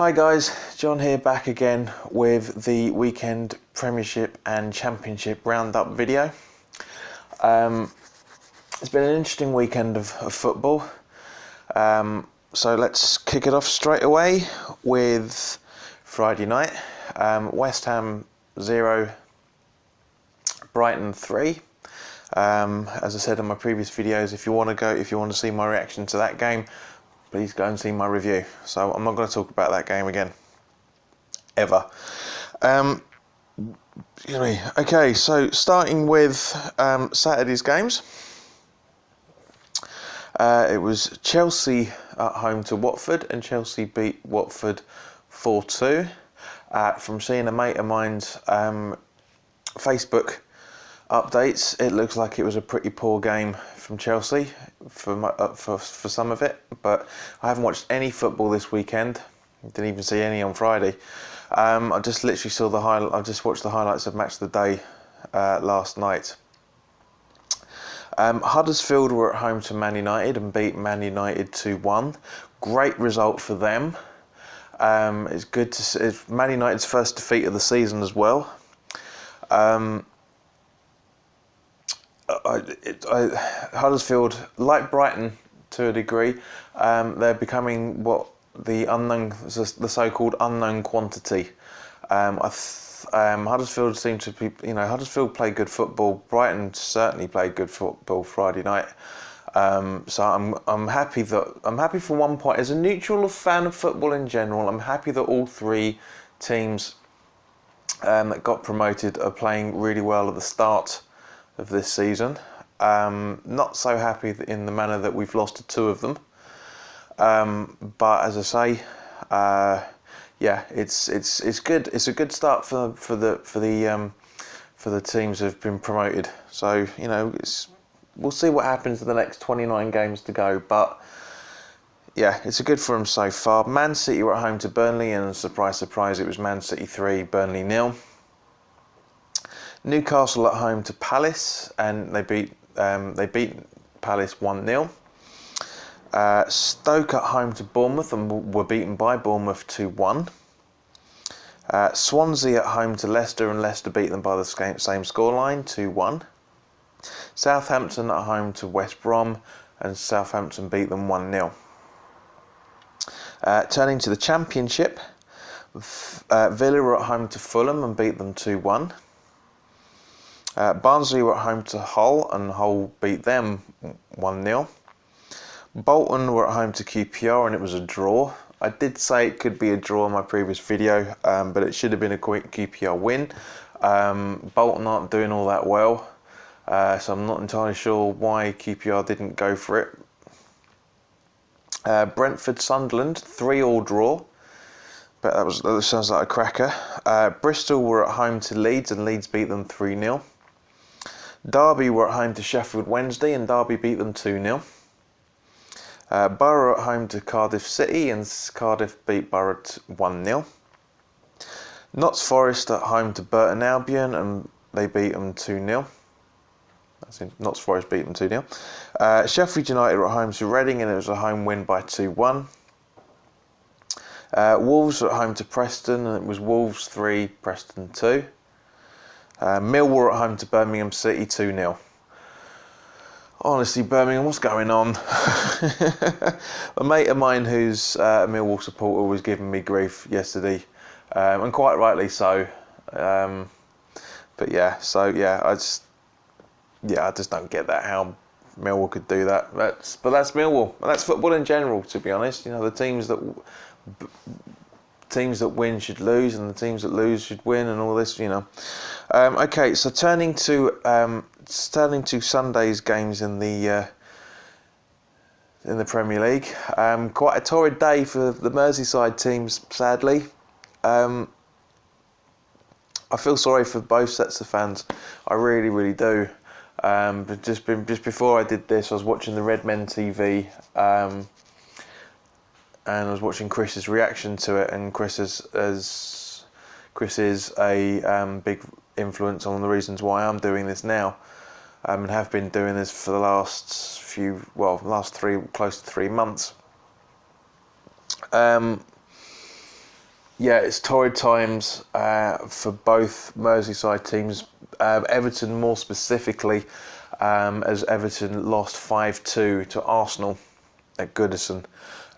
Hi guys, John here back again with the weekend Premiership and Championship roundup video. It's been an interesting weekend of football, so let's kick it off straight away with Friday night. West Ham 0, Brighton 3. As I said in my previous videos, if you want to see my reaction to that game, please go and see my review. So I'm not going to talk about that game again, ever. Excuse me. Okay, so starting with Saturday's games. It was Chelsea at home to Watford, and Chelsea beat Watford 4-2. From seeing a mate of mine's Facebook updates, it looks like it was a pretty poor game from Chelsea for some of it, but I haven't watched any football this weekend. Didn't even see any on Friday. I just literally saw I just watched the highlights of Match of the Day last night. Huddersfield were at home to Man United and beat Man United 2-1. Great result for them. It's good to see. It's Man United's first defeat of the season as well. Huddersfield, like Brighton to a degree, they're becoming the so-called unknown quantity. Huddersfield seem to be, Huddersfield play good football. Brighton certainly played good football Friday night. So I'm happy for one point. As a neutral fan of football in general, I'm happy that all three teams that got promoted are playing really well at the start of this season. Not so happy in the manner that we've lost to two of them. But as I say, yeah, it's good. It's a good start for the teams that have been promoted. So we'll see what happens in the next 29 games to go. But yeah, it's a good for them so far. Man City were at home to Burnley, and surprise, surprise, it was Man City 3, Burnley 0. Newcastle at home to Palace, and they beat Palace 1-0. Stoke at home to Bournemouth and were beaten by Bournemouth 2-1. Swansea at home to Leicester, and Leicester beat them by the same scoreline, 2-1. Southampton at home to West Brom, and Southampton beat them 1-0. Turning to the Championship, Villa were at home to Fulham and beat them 2-1. Barnsley were at home to Hull, and Hull beat them 1-0. Bolton were at home to QPR, and it was a draw. I did say it could be a draw in my previous video, but it should have been a quick QPR win. Bolton aren't doing all that well, so I'm not entirely sure why QPR didn't go for it. Brentford Sunderland 3-3 draw, but that sounds like a cracker. Bristol were at home to Leeds, and Leeds beat them 3-0. Derby were at home to Sheffield Wednesday, and Derby beat them 2-0. Borough at home to Cardiff City, and Cardiff beat Borough 1-0. Notts Forest at home to Burton Albion, and they beat them 2-0. Notts Forest beat them 2-0. Sheffield United were at home to Reading, and it was a home win by 2-1. Wolves were at home to Preston, and it was Wolves 3, Preston 2. Millwall at home to Birmingham City 2-0. Honestly, Birmingham, what's going on? A mate of mine who's a Millwall supporter was giving me grief yesterday, and quite rightly so. But yeah, I just don't get that, how Millwall could do that. But that's Millwall. That's football in general, to be honest. The teams that win should lose, and the teams that lose should win, and all this, Okay, so turning to Sunday's games in the Premier League. Quite a torrid day for the Merseyside teams, sadly. I feel sorry for both sets of fans. I really, really do. But just before I did this, I was watching the Redmen TV. And I was watching Chris's reaction to it, and Chris is a big influence on the reasons why I'm doing this now, and have been doing this for the last close to 3 months. Yeah, it's torrid times for both Merseyside teams. Everton more specifically, as Everton lost 5-2 to Arsenal at Goodison,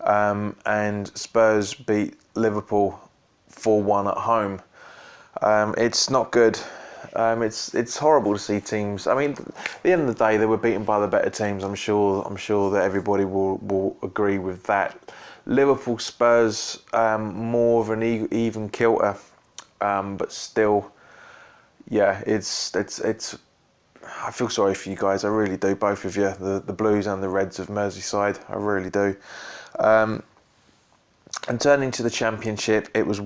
and Spurs beat Liverpool 4-1 at home. It's not good. It's horrible to see teams. I mean, at the end of the day, they were beaten by the better teams. I'm sure that everybody will agree with that. Liverpool, Spurs, more of an even kilter, but still, yeah, it's. I feel sorry for you guys. I really do, both of you, the Blues and the Reds of Merseyside. I really do. And turning to the Championship, it was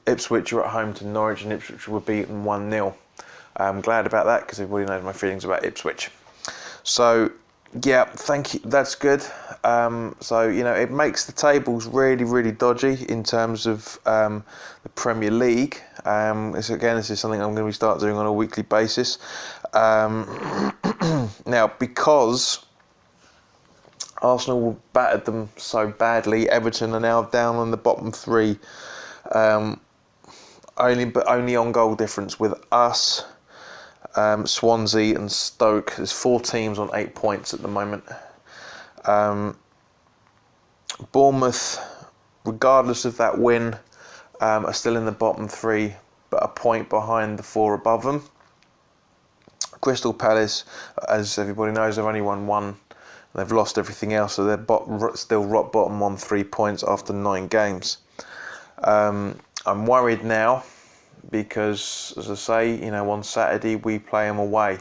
Ipswich were at home to Norwich, and Ipswich were beaten 1-0. I'm glad about that because everybody knows my feelings about Ipswich. So, yeah, thank you. That's good. So, it makes the tables really, really dodgy in terms of the Premier League. This is something I'm going to start doing on a weekly basis. Now, because Arsenal battered them so badly, Everton are now down on the bottom three, only on goal difference with us, Swansea and Stoke. There's 4 teams on 8 points at the moment. Bournemouth, regardless of that win, are still in the bottom 3, but a point behind the 4 above them. Crystal Palace, as everybody knows, they've only won 1. They've lost everything else, so they're still rock bottom on 3 points after 9 games. I'm worried now because, as I say, on Saturday we play them away.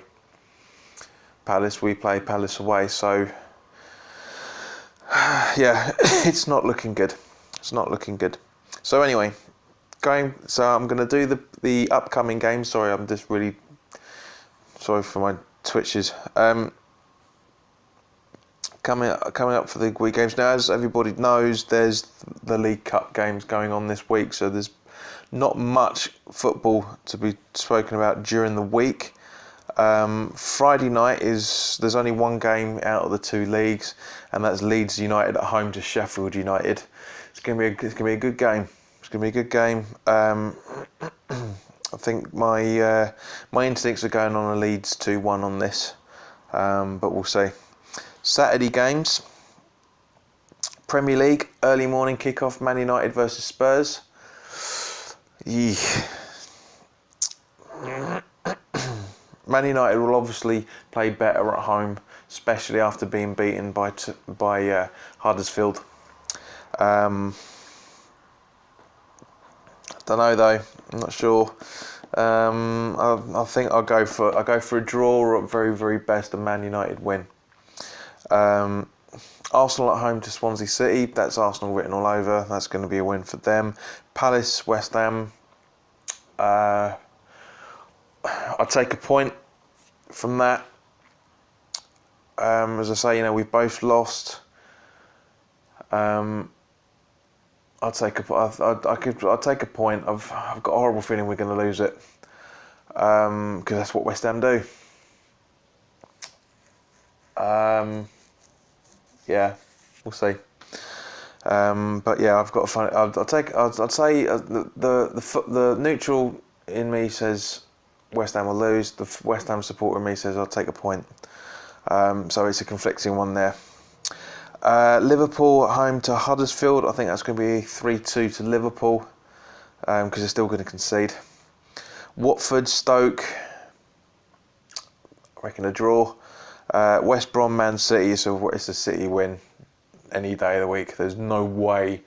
We play Palace away, so yeah, it's not looking good. So anyway, I'm going to do the upcoming games. Sorry, I'm just really sorry for my twitches. Coming up for the week games now, as everybody knows, there's the League Cup games going on this week, so there's not much football to be spoken about during the week. Friday night there's only one game out of the 2 leagues, and that's Leeds United at home to Sheffield United. It's gonna be a good game. I think my instincts are going on a Leeds 2-1 on this, but we'll see. Saturday games. Premier League, early morning kickoff, Man United versus Spurs. Man United will obviously play better at home, especially after being beaten by Huddersfield. Don't know though. I'm not sure. I think I'll go for a draw, or at very, very best a Man United win. Arsenal at home to Swansea City. That's Arsenal written all over. That's going to be a win for them. Palace, West Ham. I'll take a point from that. As I say, we've both lost. I'll take a point. I've got a horrible feeling we're going to lose it, because that's what West Ham do. Yeah, we'll see. But yeah, I've got a fun. I'd say the neutral in me says West Ham will lose. The West Ham supporter in me says I'll take a point. So it's a conflicting one there. Liverpool at home to Huddersfield. I think that's going to be 3-2 to Liverpool, because they're still going to concede. Watford, Stoke. I reckon a draw. West Brom, Man City. So it's a City win any day of the week. There's no way,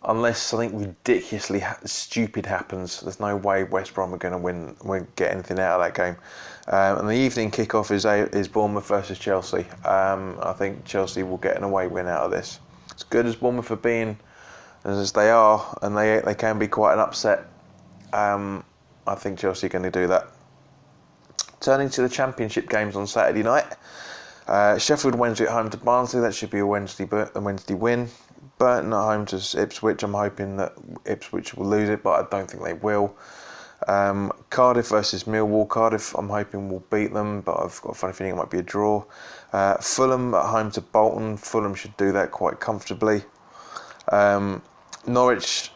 unless something ridiculously stupid happens, there's no way West Brom are going to win, get anything out of that game. And the evening kickoff is Bournemouth versus Chelsea. I think Chelsea will get an away win out of this. As good as Bournemouth are being, as they are, and they can be quite an upset, I think Chelsea are going to do that. Turning to the Championship games on Saturday night. Sheffield Wednesday at home to Barnsley. That should be a Wednesday win. Burton at home to Ipswich. I'm hoping that Ipswich will lose it, but I don't think they will. Cardiff versus Millwall. Cardiff, I'm hoping will beat them, but I've got a funny feeling it might be a draw. Fulham at home to Bolton. Fulham should do that quite comfortably. Norwich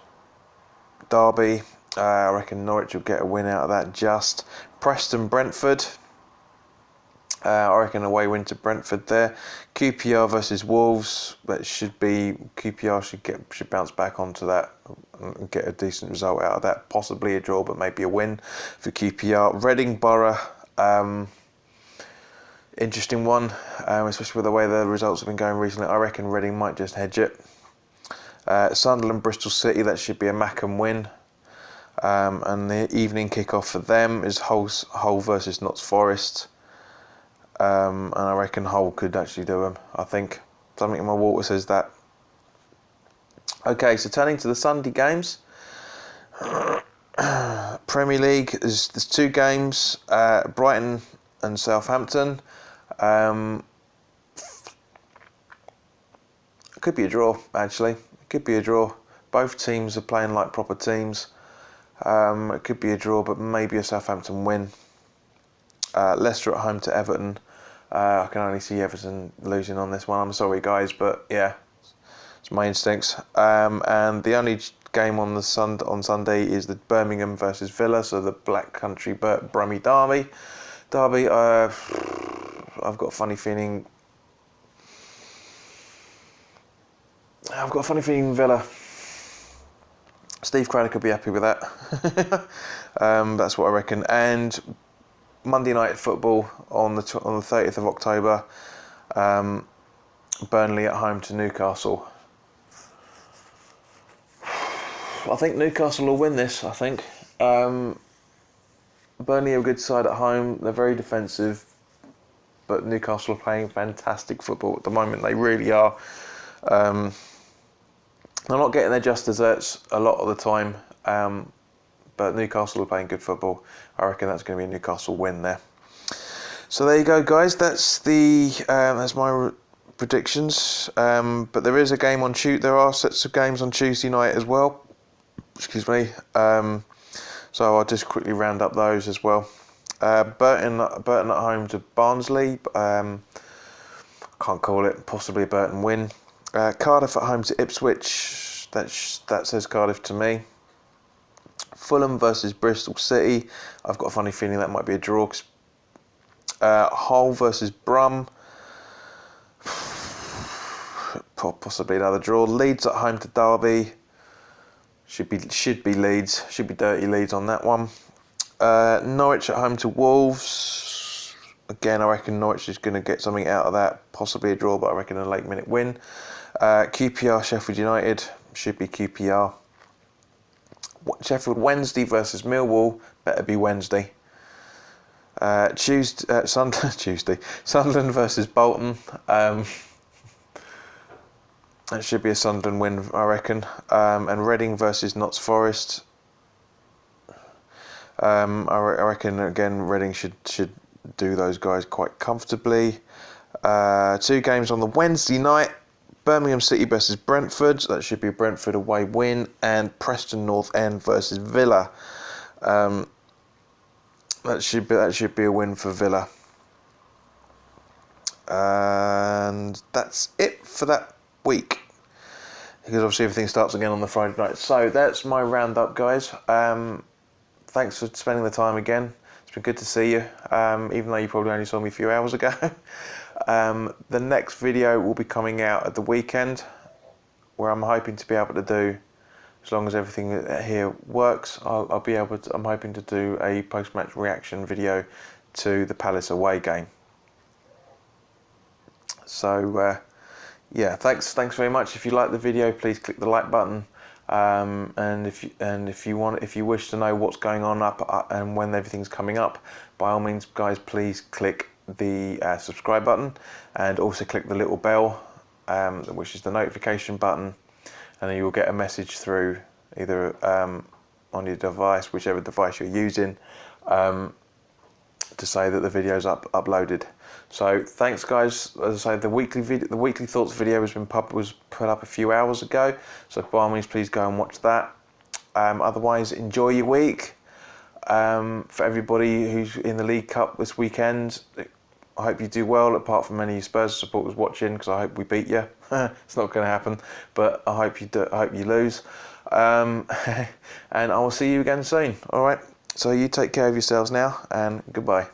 derby. I reckon Norwich will get a win out of that just. Preston Brentford. I reckon away win to Brentford there. QPR versus Wolves. That should be QPR should bounce back onto that and get a decent result out of that. Possibly a draw, but maybe a win for QPR. Reading Borough. Interesting one, especially with the way the results have been going recently. I reckon Reading might just hedge it. Sunderland Bristol City. That should be a Mackham win. And the evening kickoff for them is Hull versus Notts Forest. And I reckon Hull could actually do them. I think something in my water says that. Okay, so turning to the Sunday games. Premier League, there's 2 games. Brighton and Southampton. It could be a draw, actually. It could be a draw. Both teams are playing like proper teams. It could be a draw, but maybe a Southampton win. Leicester at home to Everton. I can only see Everton losing on this one. I'm sorry, guys, but yeah, it's my instincts. And the only game on Sunday is the Birmingham versus Villa, so the Black Country Brummy derby. I've got a funny feeling. Villa. Steve Cranner could be happy with that. That's what I reckon. And Monday night football on the 30th of October. Burnley at home to Newcastle. I think Newcastle will win this. I think Burnley are a good side at home. They're very defensive, but Newcastle are playing fantastic football at the moment. They really are. They're not getting their just desserts a lot of the time, but Newcastle are playing good football. I reckon that's going to be a Newcastle win there. So there you go, guys. That's my predictions. But there is a game on Tuesday. There are sets of games on Tuesday night as well. Excuse me. So I'll just quickly round up those as well. Burton at home to Barnsley. Can't call it. Possibly a Burton win. Cardiff at home to Ipswich. That says Cardiff to me. Fulham versus Bristol City. I've got a funny feeling that might be a draw. Hull versus Brum. Possibly another draw. Leeds at home to Derby. Should be Leeds. Should be dirty Leeds on that one. Norwich at home to Wolves. Again, I reckon Norwich is going to get something out of that. Possibly a draw, but I reckon a late minute win. QPR Sheffield United. Should be QPR. Sheffield Wednesday versus Millwall. Better be Wednesday. Sunderland versus Bolton. That should be a Sunderland win, I reckon. And Reading versus Notts Forest. I reckon again Reading should do those guys quite comfortably. 2 games on the Wednesday night. Birmingham City versus Brentford. That should be a Brentford away win. And Preston North End versus Villa. That should be a win for Villa. And that's it for that week. Because obviously everything starts again on the Friday night. So that's my roundup, guys. Thanks for spending the time again. It's been good to see you, even though you probably only saw me a few hours ago. The next video will be coming out at the weekend, where I'm hoping to be able to do, as long as everything here works, I'm hoping to do a post-match reaction video to the Palace away game. So yeah, thanks very much. If you like the video, please click the like button. And if you wish to know what's going on up and when everything's coming up, by all means, guys, please click the subscribe button and also click the little bell, which is the notification button, and then you will get a message through either on your device, whichever device you're using, to say that the video's uploaded. So thanks, guys. As I say, the weekly thoughts video was put up a few hours ago. So by all means, please go and watch that. Otherwise, enjoy your week. For everybody who's in the League Cup this weekend, I hope you do well. Apart from any Spurs supporters watching, because I hope we beat you. It's not going to happen, but I hope you do. I hope you lose. And I will see you again soon. All right. So you take care of yourselves now, and goodbye.